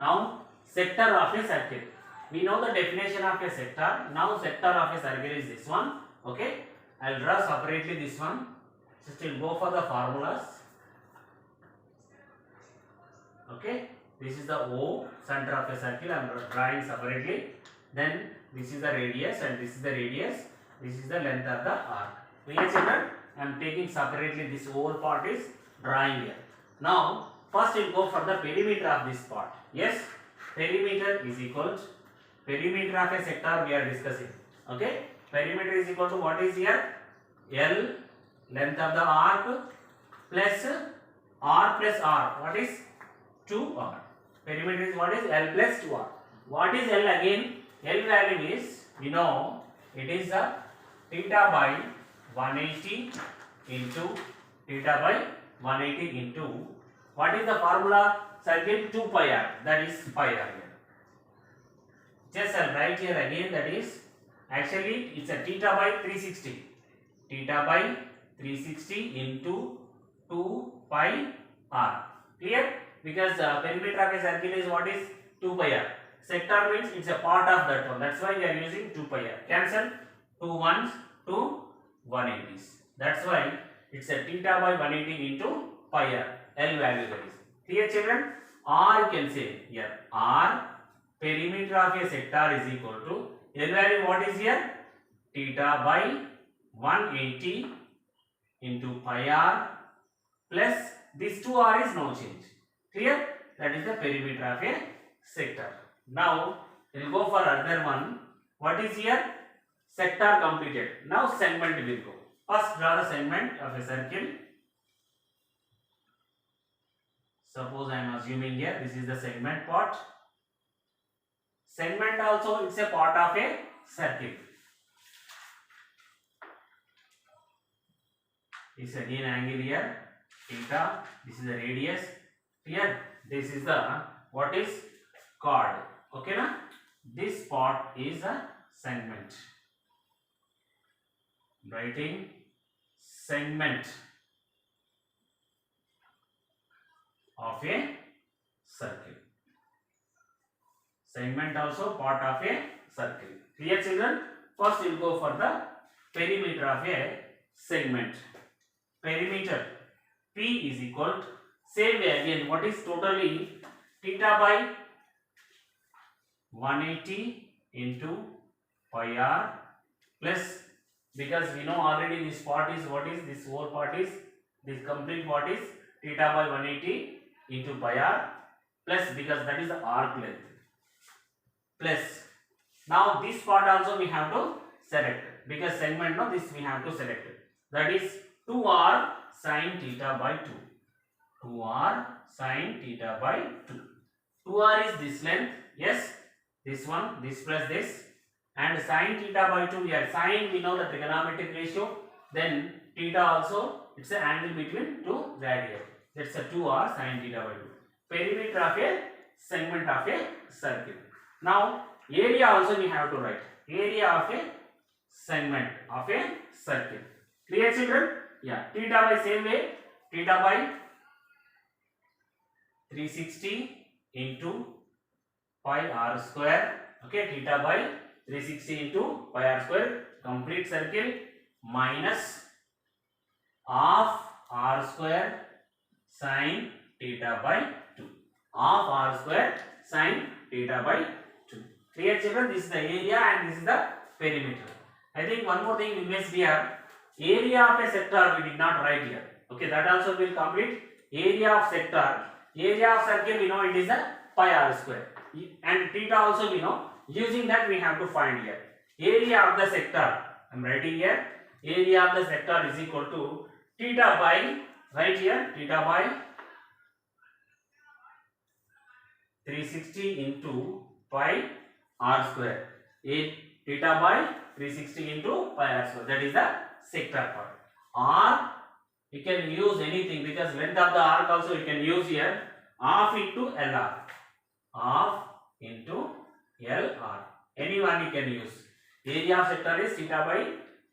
Now sector of a circle. We know the definition of a sector. Now sector of a circle is this one. Okay. I'll draw separately this one. Just we'll go for the formulas. Okay. This is the O, center of a circle. I am drawing separately. Then this is the radius and this is the radius. This is the length of the arc. Clear children? I am taking separately this whole part is drawing here. Now first we'll go for the perimeter of this part. Yes, perimeter is equal to perimeter of a sector we are discussing. Okay, perimeter is equal to what is here? L, length of the arc, plus R plus R. What is 2R? Perimeter is what is L plus 2R. What is L again? L value is, we know, it is a theta by 180 into theta by 180 into, what is the formula? Circle 2 pi r, that is pi r here. Just I'll write here again, that is, actually it's a theta by 360. Theta by 360 into 2 pi r. Clear? Because perimeter of a circle is what is 2 pi r. Sector means it's a part of that one. That's why we are using 2 pi r. Cancel 2 1s, 2 180s. That's why it's a theta by 180 into pi r. L value that is. Clear children? R you can say here. R, perimeter of a sector is equal to L value what is here? Theta by 180 into pi r plus this 2r is no change. Clear? That is the perimeter of a sector. Now we will go for another one. What is here? Sector completed. Now segment will go. First draw the segment of a circle. Suppose I am assuming here this is the segment part. Segment also it's a part of a circle. This again angle here, theta. This is the radius. Here this is the what is chord. Okay na? This part is a segment. Writing segment of a circle. Segment also part of a circle. Clear children? First we will go for the perimeter of a segment. Perimeter P is equal to, same way again, what is totally theta by 180 into pi r plus, because we know already this part is what is, this whole part is, this complete part is theta by 180 into pi r plus, because that is the arc length, plus now this part also we have to select, because segment no, this we have to select, that is 2r sin theta by 2. 2r sin theta by 2. 2r is this length, yes, this one, this plus this, and sin theta by 2 here. Sin we know the trigonometric ratio, then theta also it's an angle between two radii. That's a 2r sin theta by 2. Perimeter of a segment of a circle. Now area also we have to write. Area of a segment of a circle. Clear children? Yeah. Theta by same way. Theta by 360 into pi r square. Okay. Theta by 360 into pi r square. Complete circle minus half r square sin theta by 2. Half r square sin theta by 2. Clear children? This is the area and this is the perimeter. I think one more thing we missed here. Area of a sector we did not write here. Okay, that also will complete. Area of sector. Area of circle we know it is a pi r square. And theta also we know. Using that we have to find here. Area of the sector. I am writing here. Area of the sector is equal to theta by, right here, theta by 360 into pi r square. Theta by 360 into pi r square. That is the sector part. R you can use anything, because length of the arc also you can use here. Half into LR. Half into LR. Any one you can use. Area of sector is theta by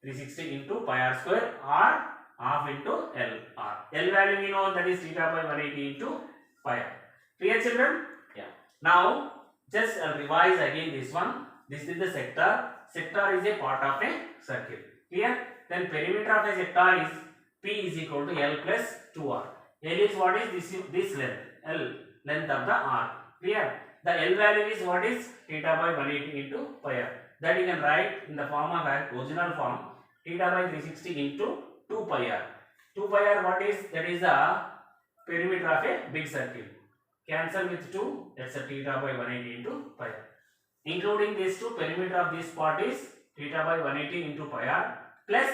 360 into pi r square, or half into LR. L value we know, that is theta by 180 into pi r. Clear children? Yeah. Now just revise again this one. This is the sector. Sector is a part of a circle. Clear? Then perimeter of a sector is P is equal to L plus 2R. L is what is this length? L, length of the arc. Clear? The L value is what is theta by 180 into pi r. That you can write in the form of original form, theta by 360 into 2 pi r. 2 pi r what is? That is the perimeter of a big circle. Cancel with 2, that's a theta by 180 into pi r. Including these two, perimeter of this part is theta by 180 into pi r plus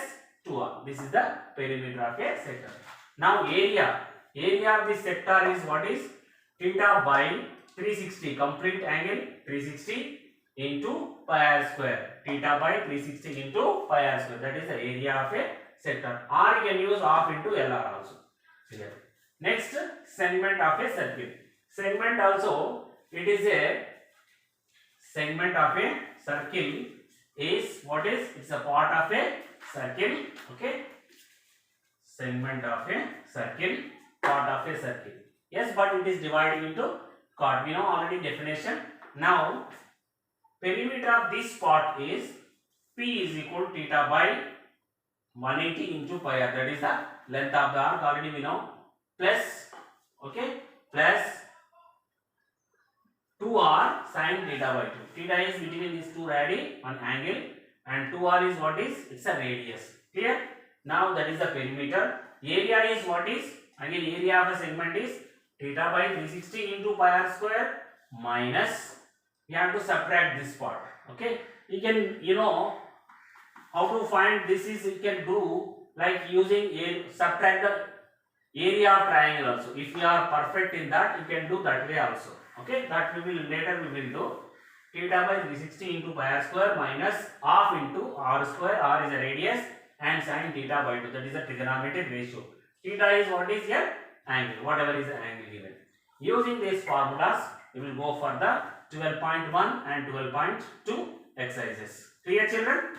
2r. This is the perimeter of a sector. Now area of this sector is what is? Theta by 360, complete angle 360 into pi r square. Theta by 360 into pi r square. That is the area of a sector. R you can use half into LR also. Here. Next, segment of a circle. Segment also, it is a segment of a circle is what is? It's a part of a circle. Okay. Segment of a circle, part of a circle. Yes, but it is divided into chord. We know already definition. Now, perimeter of this part is P is equal to theta by 180 into pi r. That is the length of the arc. Already we know. Plus, okay, plus 2r sin theta by 2. Theta is between these two radii, one angle, and 2r is what is? It's a radius. Clear? Now that is the perimeter. Area is what is? Again, area of a segment is theta by 360 into pi r square minus, we have to subtract this part. Okay, you can, you know how to find this is, you can do like using subtract the area of triangle also. If you are perfect in that, you can do that way also. Okay, that we will later we will do. Theta by 360 into pi r square minus half into r square. R is a radius and sin theta by 2. That is a trigonometric ratio. Theta is what is here? Angle. Whatever is the angle given. Using these formulas, we will go for the 12.1 and 12.2 exercises. Clear, children?